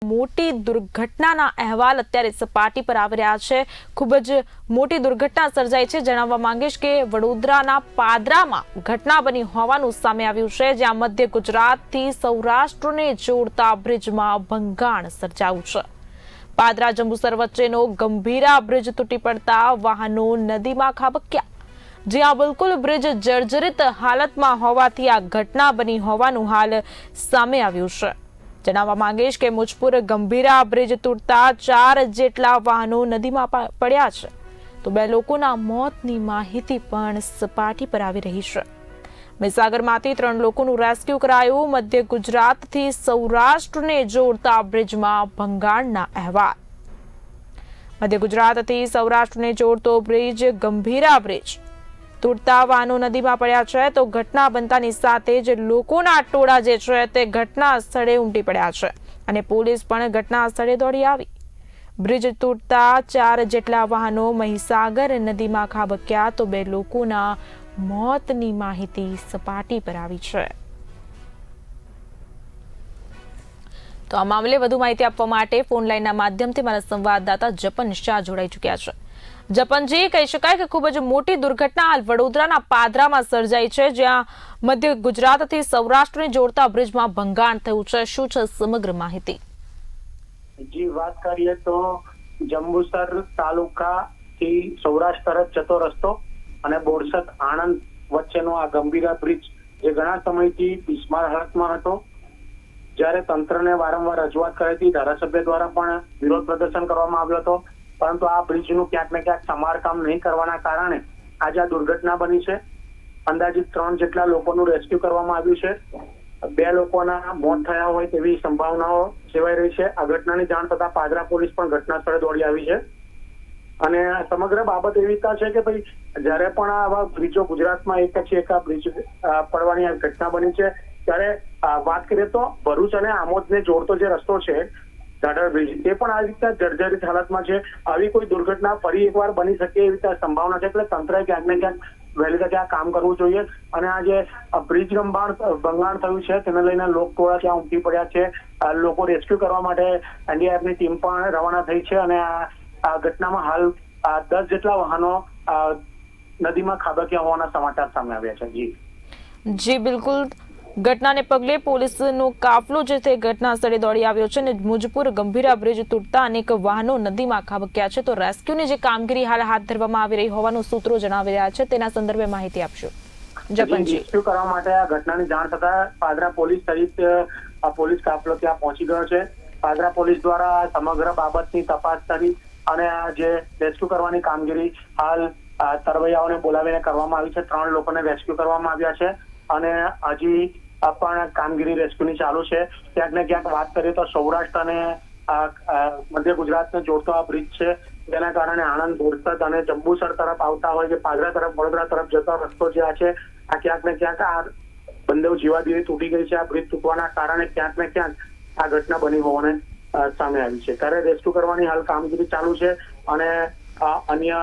મોટી દુર્ઘટનાના અહેવાલ અત્યારે સપાટી પર આવી રહ્યા છે। ખૂબ જ મોટી દુર્ઘટના સર્જાઈ છે। જણાવવા માંગીશ કે વડોદરાના પાદરામાં ઘટના બની હોવાનું સામે આવ્યું છે, જ્યાં મધ્ય ગુજરાતથી સૌરાષ્ટ્રને જોડતા બ્રિજમાં ભંગાણ સર્જાયું છે। પાદરા જંબુસર વચ્ચેનો ગંભીરા બ્રિજ તૂટી પડતા વાહનો નદીમાં ખાબક્યા, જ્યાં બિલકુલ બ્રિજ જર્જરિત હાલતમાં હોવાથી આ ઘટના બની હોવાનું હાલ સામે આવ્યું છે। જણાવવા માંગીશ કે મુજપુર ગંભીરા બ્રિજ તૂટતા 4 જેટલા વાહનો નદીમાં પડ્યા છે, તો 2 લોકોના મોતની માહિતી પણ સપાટી પર આવી રહી છે। મહીસાગરમાંથી 3 લોકોનું રેસ્ક્યુ કરાયું। મધ્ય ગુજરાતથી સૌરાષ્ટ્રને જોડતા બ્રિજમાં ભંગાણના અહેવાલ। મધ્ય ગુજરાતથી સૌરાષ્ટ્રને જોડતો બ્રિજ ગંભીરા બ્રિજ તૂટતા વાહનો નદીમાં પડ્યા છે, તો ઘટના બનતાની સાથે જ લોકોના ટોળા જે છે તે ઘટના સ્થળે ઉમટી પડ્યા છે અને પોલીસ પણ ઘટના સ્થળે દોડી આવી। બ્રિજ તૂટતા 4 જેટલા વાહનો મહીસાગર નદીમાં ખાબક્યા, તો 2 લોકોના મોતની માહિતી સપાટી પર આવી છે। તો આ મામલે વધુ માહિતી આપવા માટે ફોન લાઈનના માધ્યમથી મારા સંવાદદાતા જપન શાહ જોડાઈ ચૂક્યા છે। જપનજી, કહી શકાય કે ખૂબ જ મોટી દુર્ઘટના હાલ વડોદરાના પાદરામાં સર્જાઈ છે, જ્યાં મધ્ય ગુજરાતથી સૌરાષ્ટ્રને જોડતા બ્રિજમાં ભંગાણ થયું છે। શું છે સમગ્ર માહિતી? જી, વાત કરીએ તો જંબુસર તાલુકાથી સૌરાષ્ટ્ર તરફ જતો રસ્તો અને બોરસદ આણંદ વચ્ચેનો આ ગંભીરા બ્રિજ જે ઘણા સમયથી બિસ્માર હાલતમાં હતો, જ્યારે તંત્રને વારંવાર રજૂઆત કરી હતી, ધારાસભ્ય દ્વારા પણ વિરોધ પ્રદર્શન કરવામાં આવ્યો હતો, પરંતુ આ બ્રિજનું ક્યાંક ને ક્યાંક સમારકામ નહીં કરવાના કારણે આજે આ દુર્ઘટના બની છે। અંદાજિત 3 જેટલા લોકોનું રેસ્ક્યુ કરવામાં આવ્યું છે। 2 લોકોના મોત થયા હોય તેવી સંભાવનાઓ સેવાઈ રહી છે। આ ઘટનાની જાણ થતા પાદરા પોલીસ પણ ઘટના સ્થળે દોડી આવી છે અને સમગ્ર બાબત એવી છે કે ભાઈ જ્યારે પણ આવા બ્રિજો ગુજરાતમાં એક પછી એક બ્રિજ પડવાની ઘટના બની છે, ત્યારે વાત કરીએ તો ભરૂચ અને આમોદને જોડતો જે રસ્તો છે દાદર બ્રિજ, તે પણ આ રીતે જર્જરિત હાલતમાં છે। આવી કોઈ દુર્ઘટના ફરી એકવાર બની શકે એવી સંભાવના છે, એટલે તંત્રએ ક્યાંક ને ક્યાંક વહેલી તકે આ કામ કરવું જોઈએ અને આ જે બ્રિજ ભંગાણ થયું છે તેને લઈને લોકટોળા ત્યાં ઉમટી પડ્યા છે। લોકો રેસ્ક્યુ કરવા માટે એનડીઆરએફની ટીમ પણ રવાના થઈ છે અને આ ઘટનામાં હાલ 10 જેટલા વાહનો નદીમાં ખાબક્યા હોવાના સમાચાર સામે આવ્યા છે। જી બિલકુલ, ઘટનાને પગલે પોલીસનો કાફલો જે તે ઘટના સ્થળે દોડી આવ્યો છે અને મુજપુર ગંભીરા બ્રિજ તૂટતા અનેક વાહનો નદીમાં ખાબક્યા છે, તો રેસ્ક્યુની જે કામગીરી હાલ હાથ ધરવામાં આવી રહી હોવાનું સૂત્રો જણાવી રહ્યા છે, તેના સંદર્ભે માહિતી આપશો જપનજી? રેસ્ક્યુ કરવા માટે આ ઘટનાની જાણ થતા પાદરા પોલીસ સહિત પોલીસ કાફલો ત્યાં પહોંચી ગયો છે। પાદરા પોલીસ દ્વારા સમગ્ર બાબતની તપાસ કરી અને આ જે રેસ્ક્યુ કરવાની કામગીરી હાલ તરવૈયાઓને બોલાવીને કરવામાં આવી છે। 3 લોકોને રેસ્ક્યુ કરવામાં આવ્યા છે અને હજી પણ કામગીરી રેસ્ક્યુની ચાલુ છે। ક્યાંક ને ક્યાંક વાત કરીએ તો સૌરાષ્ટ્ર અને મધ્ય ગુજરાતને જોડતો આ બ્રિજ છે, તેના કારણે આણંદ, બોરસદ અને જંબુસર તરફ આવતા હોય કે પાદરા તરફ, વડોદરા તરફ જતો રસ્તો જે છે આ ક્યાંક ને ક્યાંક આ બંને જીવાદીરી તૂટી ગઈ છે। આ બ્રિજ તૂટવાના કારણે ક્યાંક ને ક્યાંક આ ઘટના બની હોવાને સામે આવી છે, ત્યારે રેસ્ક્યુ કરવાની હાલ કામગીરી ચાલુ છે અને અન્ય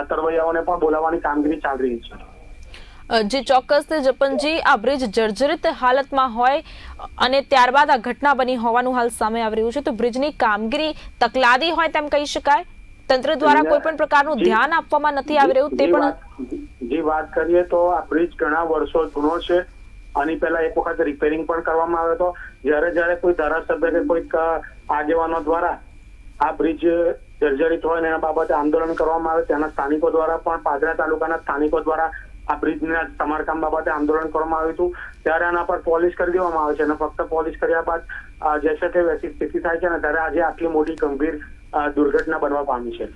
તરવૈયાઓને પણ બોલાવવાની કામગીરી ચાલી રહી છે। જી ચોક્કસ જપનજી, આ બ્રિજ જર્જરિત હાલતમાં હોય અને ત્યારબાદ આ ઘટના બની હોવાનું હાલ સામે આવી રહ્યું છે, તો બ્રિજની કામગીરી તકલાદી હોય તેમ કહી શકાય? તંત્ર દ્વારા કોઈ પણ પ્રકારનું ધ્યાન આપવામાં નથી આવી રહ્યું તે પણ? જે વાત કરીએ તો આ બ્રિજ ઘણા વર્ષો જૂનો છે, આની પહેલા એક વખત રિપેરિંગ પણ કરવામાં આવ્યો હતો। જ્યારે કોઈ ધારાસભ્ય કે કોઈક આગેવાનો દ્વારા આ બ્રિજ જર્જરિત હોય ને એના બાબતે આંદોલન કરવામાં આવે, તેના સ્થાનિકો દ્વારા પણ પાદરા તાલુકાના સ્થાનિકો દ્વારા આ બ્રિજના સમારકામ બાબતે આંદોલન કરવામાં આવ્યું હતું, ત્યારે આના પર પોલિશ કરી દેવામાં આવે છે અને ફક્ત પોલિશ કર્યા બાદ જૈસે કે વૈસી સ્થિતિ થાય છે અને ત્યારે આજે આટલી મોટી ગંભીર દુર્ઘટના બનવા પામી છે।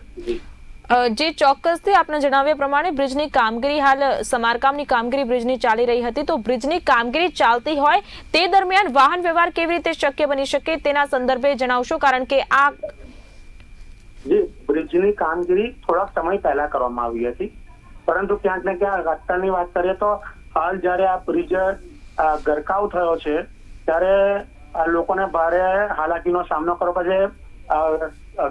જે ચોક્કસથી આપને જણાવ્યા પ્રમાણે બ્રિજની કામગીરી હાલ સમારકામની કામગીરી બ્રિજની ચાલી રહી હતી, તો બ્રિજની કામગીરી ચાલતી હોય તે દરમિયાન વાહન વ્યવહાર કેવી રીતે શક્ય બની શકે તેના સંદર્ભે જણાવશો? કારણ કે આ બ્રિજની કામગીરી થોડાક સમય પહેલા કરવામાં આવી હતી, પરંતુ ક્યાંક ને ક્યાંક અત્યારની વાત કરીએ તો હાલ જયારે આ બ્રિજ ગરકાવ થયો છે ત્યારે લોકોને ભારે હાલાકીનો સામનો કરવો પડે છે।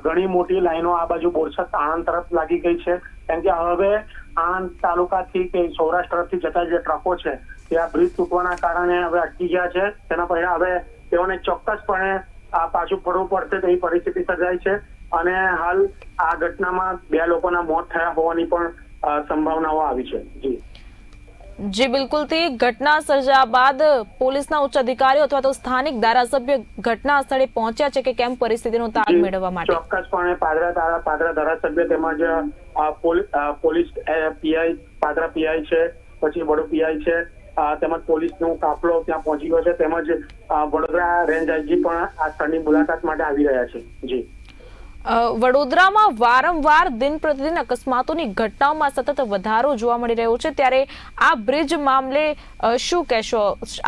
ઘણી મોટી લાઈનો આ બાજુ બોરસદ આણંદ તરફ લાગી ગઈ છે, કેમ કે હવે આણંદ તાલુકાથી કે સૌરાષ્ટ્ર તરફથી જતા જે ટ્રકો છે તે આ બ્રિજ તૂટવાના કારણે હવે અટકી ગયા છે। તેના પરિણામે હવે તેઓને ચોક્કસપણે આ પાછું ફરવું પડશે તેવી પરિસ્થિતિ સર્જાઈ છે અને હાલ આ ઘટનામાં 2 લોકોના મોત થયા હોવાની પણ સંભાવનાઓ આવી છે. જી બિલકુલ થી ઘટના સર્જાયા બાદ પોલીસના ઉચ્ચ અધિકારીઓ અથવા તો સ્થાનિક ધારાસભ્ય ઘટના સ્થળે પહોંચ્યા છે કે કેમ પરિસ્થિતિનો તાગ મેળવવા માટે? ચોક્કસપણે પાદરા ધારાસભ્ય તેમજ પોલીસ પીઆઈ પાદરા પીઆઈ છે, પછી વડુ પીઆઈ છે, તેમજ પોલીસનો કાફલો ત્યાં પહોંચી ગયો છે, તેમજ વડોદરા રેન્જ આઈજી પણ આ સ્થળની મુલાકાત માટે આવી રહ્યા છે. જી વડોદરામાં વારંવાર દિન પ્રતિદિન અકસ્માતોની ઘટનાઓમાં સતત વધારો જોવા મળી રહ્યો છે, ત્યારે આ બ્રિજ મામલે શું કહેશો?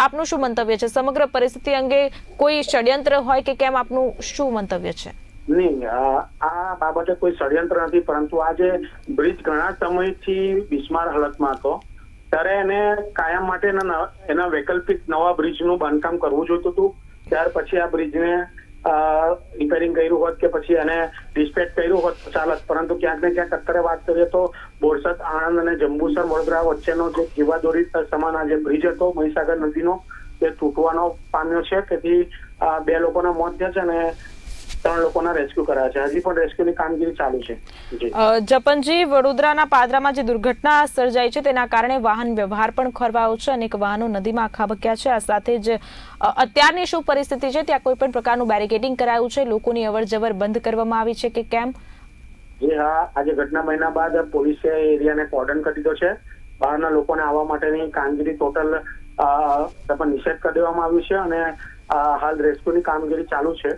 આપનું શું મંતવ્ય છે? સમગ્ર પરિસ્થિતિ અંગે કોઈ ષડયંત્ર હોય કે કેમ, આપનું શું મંતવ્ય છે? નહીં, આ બાબતે કોઈ ષડયંત્ર નથી, પરંતુ આ જે બ્રિજ ઘણા સમયથી બિસ્માર હાલતમાં હતો ત્યારે એને કાયમ માટે એના વૈકલ્પિક નવા બ્રિજનું બાંધકામ કરવું જોઈતું હતું. ત્યાર પછી આ બ્રિજને રિપેરિંગ કર્યું હોત કે પછી એને ડિસ્પેચ કર્યું હોત તો ચાલત, પરંતુ ક્યાંક ને ક્યાંક અત્યારે વાત કરીએ તો બોરસદ આણંદ અને જંબુસર વડોદરા વચ્ચેનો જે જીવાદોરી સમાન આ જે બ્રિજ હતો મહીસાગર નદીનો, તે તૂટવાનો પામ્યો છે. તેથી 2 લોકોના મોત થયા છે અને 3 લોકોના રેસ્ક્યુ કરાયા છે. હજી પણ રેસ્ક્યુની કામગીરી ચાલુ છે. જપનજી, વડોદરાના પાદરામાં જે દુર્ઘટના સર્જાઈ છે તેના કારણે વાહન વ્યવહાર પણ ખોરવાયો છે, અનેક વાહનો નદીમાં ખાબક્યા છે. આ સાથે જ અત્યારની શું પરિસ્થિતિ છે? ત્યાં કોઈ પણ પ્રકારનું બેરિકેડિંગ કરાયું છે? લોકોની અવરજવર બંધ કરવામાં આવી છે કે કેમ? જી હા, આજે ઘટના બન્યા બાદ પોલીસે એરિયાને કોર્ડન કરી દીધો છે. બહારના લોકોને આવવા માટેની કામગીરી ટોટલ નિષેધ કરી દેવામાં આવ્યું છે અને હાલ રેસ્ક્યુની કામગીરી ચાલુ છે.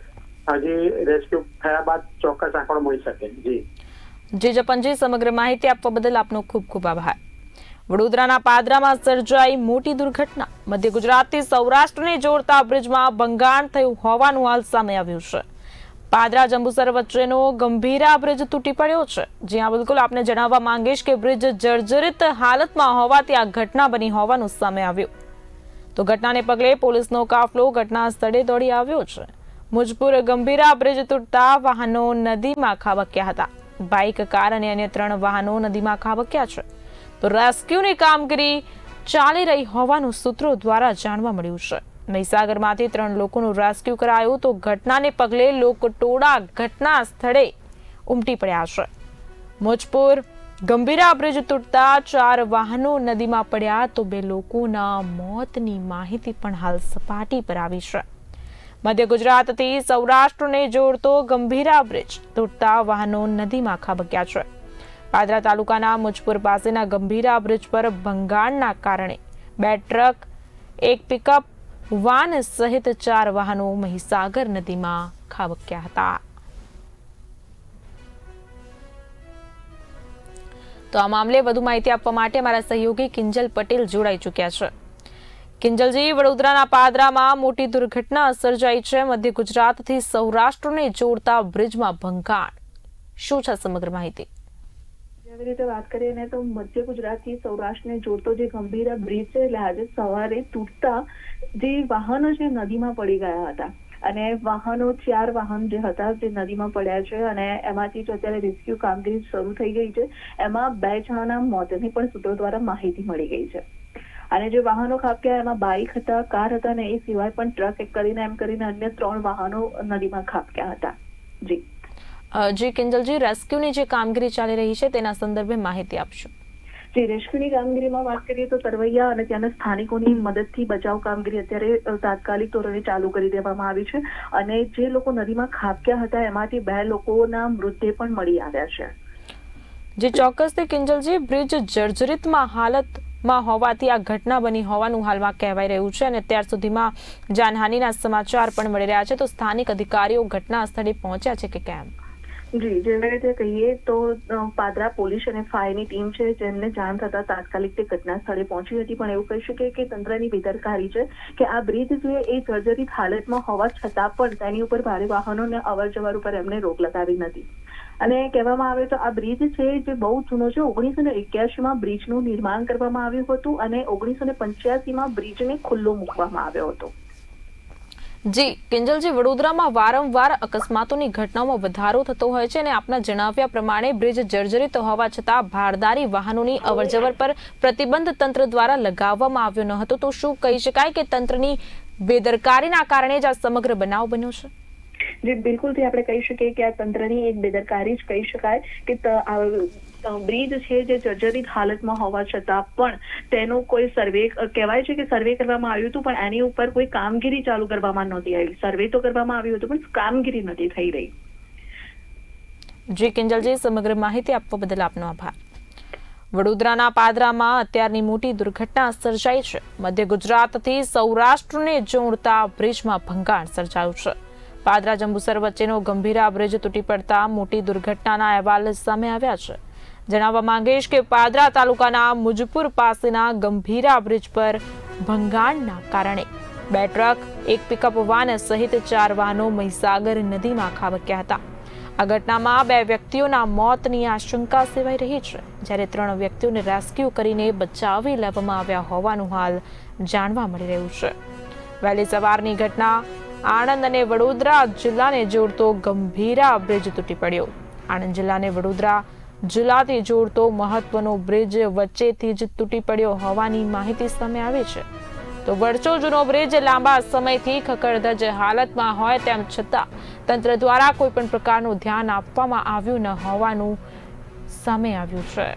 હજી રેસ્ક્યુ થયા બાદ ચોક્કસ આંકડો મળી શકે. જી જપનજી, સમગ્ર માહિતી આપવા બદલ આપનો ખૂબ ખૂબ આભાર. વડોદરાના પાદરામાં સર્જાઈ મોટી દુર્ઘટના. મધ્ય ગુજરાતથી સૌરાષ્ટ્રને જોડતા બ્રિજમાં ભંગાણ થયું હોવાનું હાલ સામે આવ્યું છે. પાદરા જંબુસર વચ્ચેનો ગંભીરા બ્રિજ તૂટી પડ્યો છે. જ્યાં બિલકુલ આપને જણાવવા માંગીશ કે બ્રિજ જર્જરિત હાલતમાં હોવાથી આ ઘટના બની હોવાનું સામે આવ્યું. તો ઘટનાને પગલે પોલીસનો કાફલો ઘટના સ્થળે દોડી આવ્યો છે. મુજપુર ગંભીરા બ્રિજ તૂટતા વાહનો નદીમાં ખાબક્યા હતા. બાઇક, કાર અને અન્ય 3 વાહનો નદીમાં ખાબક્યા છે. તો રેસ્ક્યુની કામગીરી ચાલી રહી હોવાનું સૂત્રો દ્વારા જાણવા મળ્યું છે. મહીસાગરમાંથી 3 લોકોનું રેસ્ક્યુ કરાયું. તો ઘટનાને પગલે લોકટોળા ઘટના સ્થળે ઉમટી પડ્યા છે. મુજપુર ગંભીરા બ્રિજ તૂટતા 4 વાહનો નદીમાં પડ્યા તો 2 લોકોના મોતની માહિતી પણ હાલ સપાટી પર આવી છે. મધ્ય ગુજરાતથી સૌરાષ્ટ્રને જોડતો ગંભીરા બ્રિજ તૂટતા વાહનો નદીમાં ખાબક્યા છે. પાદરા તાલુકાના મુજપુર પાસેના ગંભીરા બ્રિજ પર ભંગાણના કારણે 2 ટ્રક, 1 પિકઅપ વાન સહિત 4 વાહનો મહીસાગર નદીમાં ખાબક્યા હતા. તો આ મામલે વધુ માહિતી આપવા માટે અમારા સહયોગી કિંજલ પટેલ જોડાઈ ચૂક્યા છે. કિંજલજી, વડોદરાના પાદરામાં મોટી દુર્ઘટના સર્જાઈ છે. મધ્ય ગુજરાતથી સૌરાષ્ટ્રને જોડતા બ્રિજમાં ભંગાણ. શું છે સમગ્ર માહિતી? એવી રીતે વાત કરીએ ને તો મધ્ય ગુજરાતથી સૌરાષ્ટ્રને જોડતો જે ગંભીરા બ્રિજ છે એટલે આજે સવારે તૂટતા જે વાહનો છે નદીમાં પડી ગયા હતા અને વાહનો 4 વાહન જે હતા જે નદીમાં પડ્યા છે અને એમાંથી જ અત્યારે રેસ્ક્યુ કામગીરી શરૂ થઈ ગઈ છે. એમાં 2 જણાના મોતની પણ સૂત્રો દ્વારા માહિતી મળી ગઈ છે. અને જે વાહનો ખાબક્યા એમાં બાઇક હતા, કાર હતા અને એ સિવાય પણ ટ્રક એમ કરીને અન્ય 3 વાહનો નદીમાં ખાબક્યા હતા. જી કિંજલજી, રેસ્ક્યુની જે કામગીરી ચાલી રહી છે તેના સંદર્ભે માહિતી આપશો. જે રેસ્ક્યુની કામગીરીમાં વાત કરીએ તો તરવૈયા અને ત્યાંના સ્થાનિકોની મદદથી બચાવ કામગીરી અત્યારે તાત્કાલિક ધોરણે ચાલુ કરી દેવામાં આવી છે અને જે લોકો નદીમાં ખાબક્યા હતા એમાંથી 2 લોકોના મૃતદેહ પણ મળી આવ્યા છે. જે ચોક્કસથી કિંજલજી, બ્રિજ જર્જરિતમાં હાલતમાં હોવાથી આ ઘટના બની હોવાનું હાલમાં કહેવાઈ રહ્યું છે અને અત્યાર સુધીમાં જાનહાનિના સમાચાર પણ મળી રહ્યા છે. તો સ્થાનિક અધિકારીઓ ઘટના સ્થળે પહોંચ્યા છે કે કેમ? જી, જેવી રીતે કહીએ તો પાદરા પોલીસ અને ફાયરની ટીમ છે જેમને જાણ થતા તાત્કાલિક તે ઘટના સ્થળે પહોંચી હતી. પણ એવું કહી શકીએ કે તંત્રની બેદરકારી છે કે આ બ્રિજ જે એ જર્જરિત હાલતમાં હોવા છતાં પણ તેની ઉપર ભારે વાહનોને અવરજવર ઉપર એમને રોક લગાવી નથી. અને કહેવામાં આવે તો આ બ્રિજ છે જે બહુ જૂનો છે. 1981માં બ્રિજનું નિર્માણ કરવામાં આવ્યું હતું અને 1985માં બ્રિજને ખુલ્લો મૂકવામાં આવ્યો હતો. જી કિંજલજી, વડોદરામાં વારંવાર અકસ્માતોની ઘટનાઓમાં વધારો થતો હોય છે અને આપના જણાવ્યા પ્રમાણે બ્રિજ જર્જરિત હોવા છતાં ભારદારી વાહનોની અવરજવર પર પ્રતિબંધ તંત્ર દ્વારા લગાવવામાં આવ્યો ન હતો. તો શું કહી શકાય કે તંત્રની બેદરકારીના કારણે જ આ સમગ્ર બનાવ બન્યો છે? જે બિલકુલથી આપણે કહી શકીએ કે આ તંત્રની એક બેદરકારી જ કહી શકાય કે બ્રિજ છે જે જર્જરિત હાલતમાં હોવા છતાં પણ તેનો કોઈ સર્વે કહેવાય છે કે સર્વે કરવામાં આવ્યું હતું પણ એની ઉપર કોઈ કામગીરી ચાલુ કરવામાં નહોતી આવી. સર્વે તો કરવામાં આવ્યું હતું પણ કામગીરી નથી થઈ રહી. જી કિંજલજી, સમગ્ર માહિતી આપવા બદલ આપનો આભાર. વડોદરાના પાદરામાં અત્યારની મોટી દુર્ઘટના સર્જાઈ છે. મધ્ય ગુજરાતથી સૌરાષ્ટ્રને જોડતા બ્રિજમાં ભંગાણ સર્જાયું છે. પાદરા જંબુસર વચ્ચેનો ગંભીરા બ્રિજ તૂટી પડતા મોટી દુર્ઘટનાના અહેવાલ સામે આવ્યા છે. જણાવવા માંગીશ કે પાદરા તાલુકાના મુજપુર પાસેના ગંભીરા બ્રિજ પર ભંગાણના કારણે 2 ટ્રક, 1 પિકઅપ વાન સહિત 4 વાહનો મહીસાગર નદીમાં ખાબક્યા હતા. આ ઘટનામાં 2 વ્યક્તિઓના મોતની આશંકા સેવાઈ રહી છે, જ્યારે 3 વ્યક્તિઓને રેસ્ક્યુ કરીને બચાવી લેવામાં આવ્યા હોવાનું હાલ જાણવા મળી રહ્યું છે. વહેલી સવારની ઘટના આણંદ અને વડોદરા જિલ્લાને જોડતો ગંભીરા બ્રિજ તૂટી પડ્યો. આણંદ જિલ્લાને વડોદરા જિલ્લાથી જોડતો મહત્વનો બ્રિજ વચ્ચેથી જ તૂટી પડ્યો હોવાની માહિતી સામે આવી છે. તો વર્ષો જૂનો બ્રિજ લાંબા સમયથી ખખડધજ હાલતમાં હોય તેમ છતાં તંત્ર દ્વારા કોઈ પણ પ્રકારનું ધ્યાન આપવામાં આવ્યું ન હોવાનું સામે આવ્યું છે.